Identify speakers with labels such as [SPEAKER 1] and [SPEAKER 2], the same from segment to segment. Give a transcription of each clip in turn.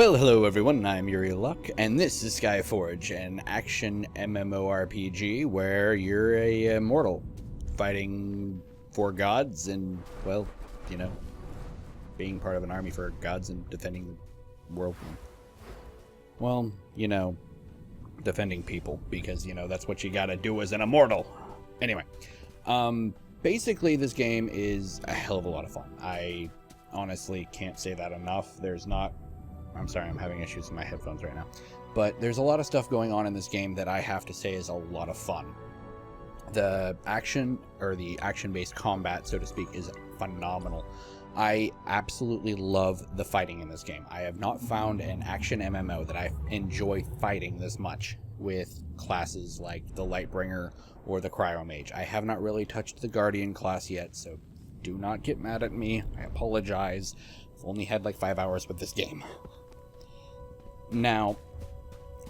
[SPEAKER 1] Well, hello everyone, I'm UrielLocke, and this is Skyforge, an action MMORPG where you're a mortal fighting for gods and, well, you know, being part of an army for gods and defending the world. Well, you know, defending people, because, you know, that's what you gotta do as an immortal. Anyway, basically this game is a hell of a lot of fun. I honestly can't say that enough. I'm sorry, I'm having issues with my headphones right now. But there's a lot of stuff going on in this game that I have to say is a lot of fun. The action, or the action-based combat, so to speak, is phenomenal. I absolutely love the fighting in this game. I have not found an action MMO that I enjoy fighting this much with classes like the Lightbringer or the Cryomage. I have not really touched the Guardian class yet, so do not get mad at me. I apologize. I've only had like 5 hours with this game. Now,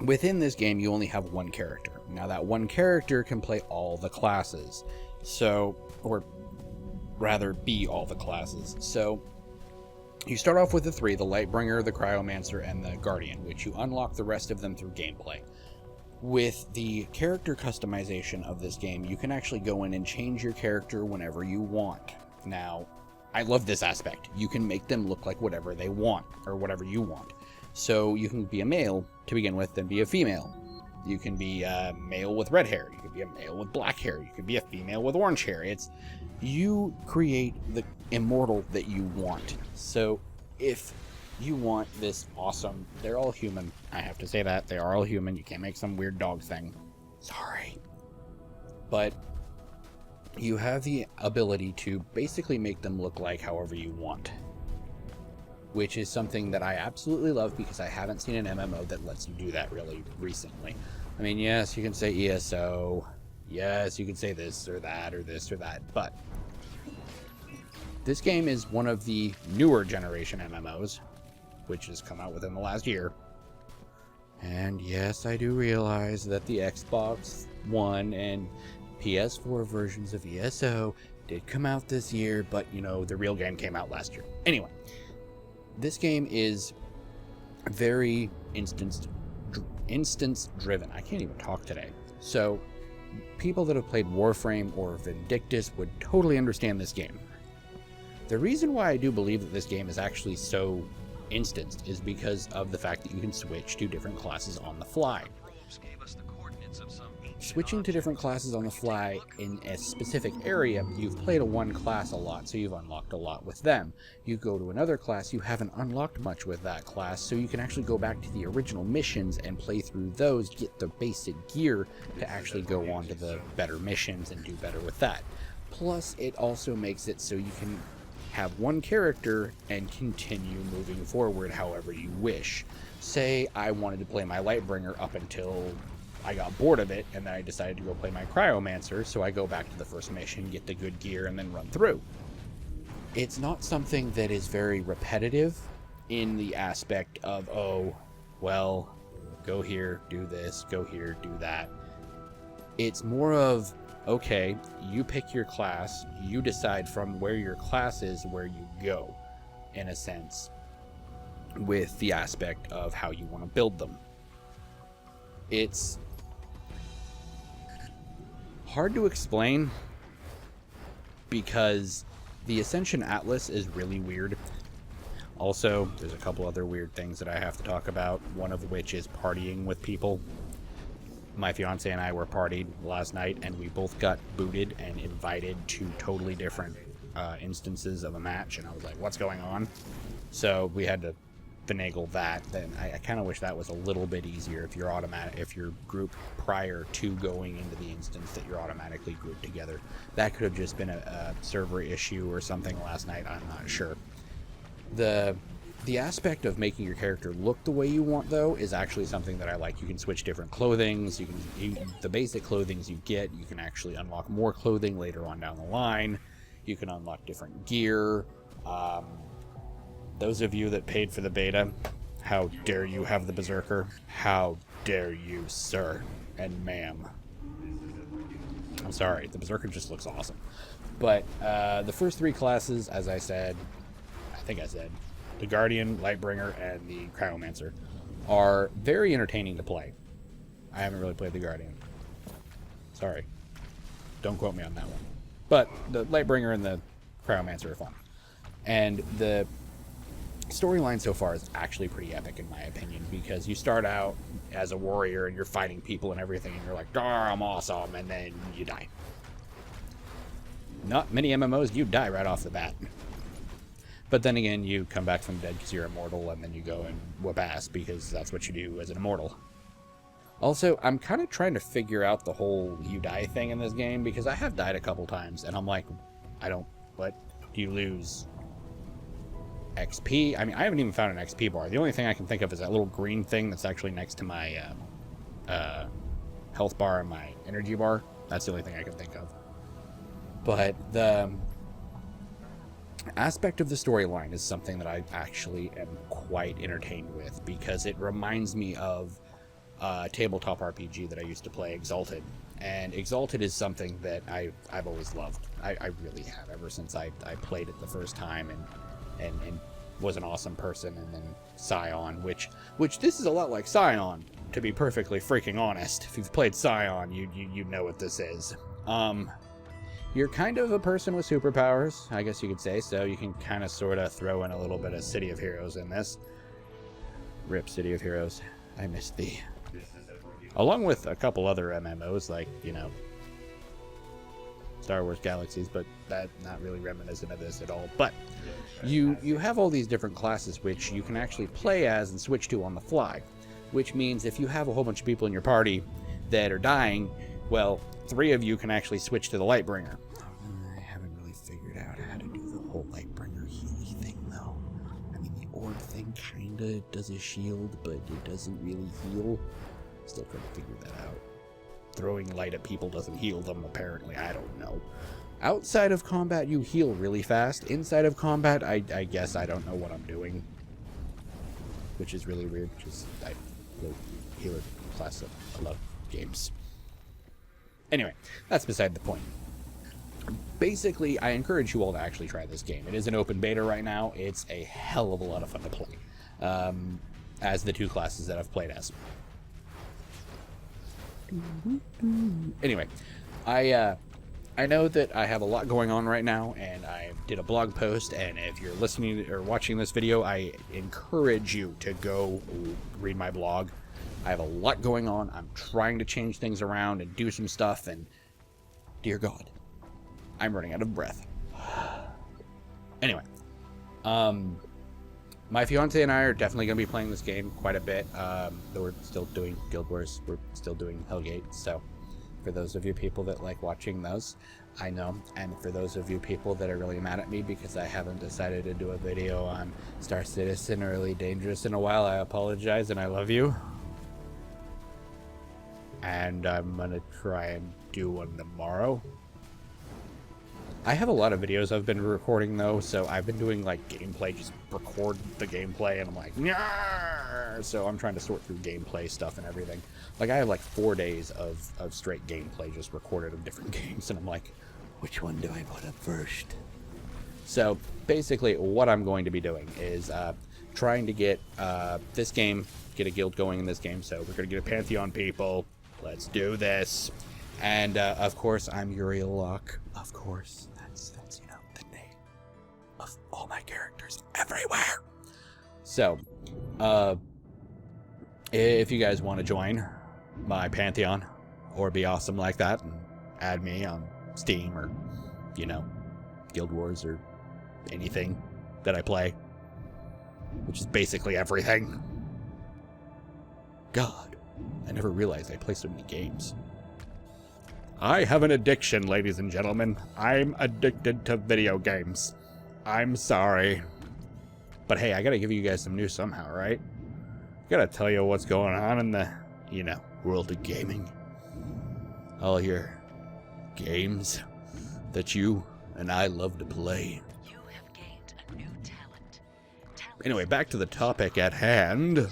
[SPEAKER 1] within this game, you only have one character. Now, that one character can play all the classes. So, or rather, be all the classes. So, you start off with the three, the Lightbringer, the Cryomancer, and the Guardian, which you unlock the rest of them through gameplay. With the character customization of this game, you can actually go in and change your character whenever you want. Now, I love this aspect. You can make them look like whatever they want, or whatever you want. So you can be a male to begin with, then be a female. You can be a male with red hair. You can be a male with black hair. You can be a female with orange hair. You create the immortal that you want. So if you want this awesome, they're all human. I have to say that. They are all human. You can't make some weird dog thing. Sorry. But you have the ability to basically make them look like however you want, which is something that I absolutely love because I haven't seen an MMO that lets you do that really recently. I mean, yes, you can say ESO, yes, you can say this or that or this or that, but this game is one of the newer generation MMOs, which has come out within the last year. And yes, I do realize that the Xbox One and PS4 versions of ESO did come out this year, but, you know, the real game came out last year. Anyway, this game is very instance driven. I can't even talk today. So people that have played Warframe or Vindictus would totally understand this game. The reason why I do believe that this game is actually so instanced is because of the fact that you can switch to different classes on the fly. Switching to different classes on the fly in a specific area, you've played a one class a lot, so you've unlocked a lot with them. You go to another class, you haven't unlocked much with that class, so you can actually go back to the original missions and play through those, get the basic gear to actually go on to the better missions and do better with that. Plus, it also makes it so you can have one character and continue moving forward however you wish. Say I wanted to play my Lightbringer up until I got bored of it, and then I decided to go play my Cryomancer, so I go back to the first mission, get the good gear, and then run through. It's not something that is very repetitive in the aspect of, oh, well, go here, do this, go here, do that. It's more of, okay, you pick your class, you decide from where your class is where you go, in a sense, with the aspect of how you want to build them. It's hard to explain because the Ascension Atlas is really weird. Also, there's a couple other weird things that I have to talk about, one of which is partying with people. My fiance and I were partied last night, and we both got booted and invited to totally different instances of a match, and I was like, what's going on? So we had to finagle that. Then I kind of wish that was a little bit easier if you're grouped prior to going into the instance that you're automatically grouped together. That could have just been a server issue or something last night, I'm not sure. The aspect of making your character look the way you want, though, is actually something that I like. You can switch different clothings. The basic clothings you get, you can actually unlock more clothing later on down the line. You can unlock different gear. Those of you that paid for the beta, how dare you have the Berserker? How dare you, sir and ma'am? I'm sorry, the Berserker just looks awesome. But the first three classes, as I think I said, the Guardian, Lightbringer, and the Cryomancer are very entertaining to play. I haven't really played the Guardian. Sorry. Don't quote me on that one. But the Lightbringer and the Cryomancer are fun. And the storyline so far is actually pretty epic in my opinion, because you start out as a warrior and you're fighting people and everything, and you're like, I'm awesome, and then you die. Not many MMOs, you die right off the bat. But then again, you come back from the dead because you're immortal, and then you go and whoop ass because that's what you do as an immortal. Also, I'm kind of trying to figure out the whole you die thing in this game, because I have died a couple times, and I'm like, what? Do you lose XP? I mean, I haven't even found an XP bar. The only thing I can think of is that little green thing that's actually next to my health bar and my energy bar. That's the only thing I can think of. But the aspect of the storyline is something that I actually am quite entertained with, because it reminds me of a tabletop RPG that I used to play, Exalted. And Exalted is something that I've always loved. I really have, ever since I played it the first time and was an awesome person. And then Scion, which this is a lot like Scion, to be perfectly freaking honest. If you've played Scion, you know what this is. You're kind of a person with superpowers, I guess you could say, so you can kind of sort of throw in a little bit of City of Heroes in this. Rip City of Heroes. I missed thee. Along with a couple other MMOs, like, Star Wars Galaxies, but that's not really reminiscent of this at all. But you have all these different classes which you can actually play as and switch to on the fly, which means if you have a whole bunch of people in your party that are dying, well, 3 of you can actually switch to the Lightbringer. I haven't really figured out how to do the whole Lightbringer healy thing, though. I mean, the orb thing kinda does a shield, but it doesn't really heal. Still trying to figure that out. Throwing light at people doesn't heal them, apparently. I don't know. Outside of combat, you heal really fast. Inside of combat, I guess I don't know what I'm doing. Which is really weird, because I play healer class of a lot of games. Anyway, that's beside the point. Basically, I encourage you all to actually try this game. It is an open beta right now. It's a hell of a lot of fun to play. As the 2 classes that I've played as. Anyway, I know that I have a lot going on right now, and I did a blog post, and if you're listening or watching this video, I encourage you to go read my blog. I have a lot going on. I'm trying to change things around and do some stuff, and dear God, I'm running out of breath. Anyway, my fiance and I are definitely going to be playing this game quite a bit. We're still doing Guild Wars. We're still doing Hellgate. So for those of you people that like watching those, I know. And for those of you people that are really mad at me because I haven't decided to do a video on Star Citizen or Elite Dangerous in a while, I apologize and I love you. And I'm going to try and do one tomorrow. I have a lot of videos I've been recording though, so I've been doing like gameplay, just record the gameplay, and I'm like, Nyar! So I'm trying to sort through gameplay stuff and everything. Like I have like 4 days of straight gameplay just recorded of different games, and I'm like, which one do I put up first? So basically what I'm going to be doing is trying to get this game, get a guild going in this game. So we're going to get a Pantheon people. Let's do this. And of course, I'm UrielLocke. Of course, that's the name of all my characters everywhere. So, if you guys want to join my Pantheon or be awesome like that, and add me on Steam or Guild Wars or anything that I play, which is basically everything. God, I never realized I play so many games. I have an addiction, ladies and gentlemen. I'm addicted to video games. I'm sorry. But hey, I gotta give you guys some news somehow, right? Gotta tell you what's going on in the, world of gaming. All your games that you and I love to play.
[SPEAKER 2] You have gained a new talent.
[SPEAKER 1] Anyway, back to the topic at hand.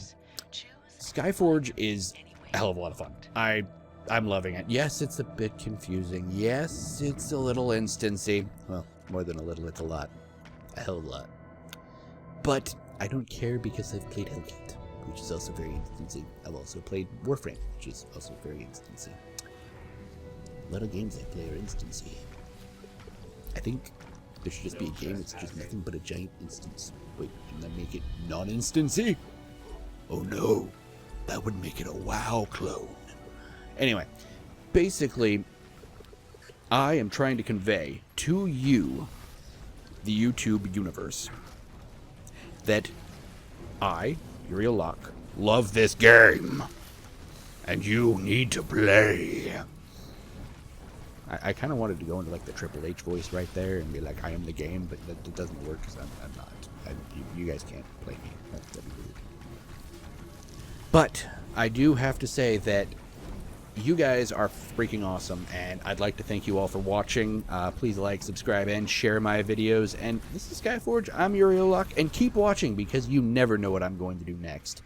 [SPEAKER 1] Skyforge is a hell of a lot of fun. I'm loving it. Yes, it's a bit confusing. Yes, it's a little instancey. Well, more than a little, it's a lot. A hell of a lot. But I don't care because I've played Hellgate, which is also very instancey. I've also played Warframe, which is also very instancey. A lot of games I play are instancy. I think there should just be a game that's just nothing but a giant instance. Wait, and then make it non-instancy? Oh no, that would make it a WoW clone. Anyway, basically, I am trying to convey to you, the YouTube universe, that I, UrielLocke, love this game, and you need to play. I kind of wanted to go into like the Triple H voice right there and be like, I am the game, but that doesn't work because I'm not. You guys can't play me. That'd be weird. But I do have to say that you guys are freaking awesome, and I'd like to thank you all for watching. Please like, subscribe, and share my videos. And this is Skyforge. I'm UrielLocke, and keep watching because you never know what I'm going to do next.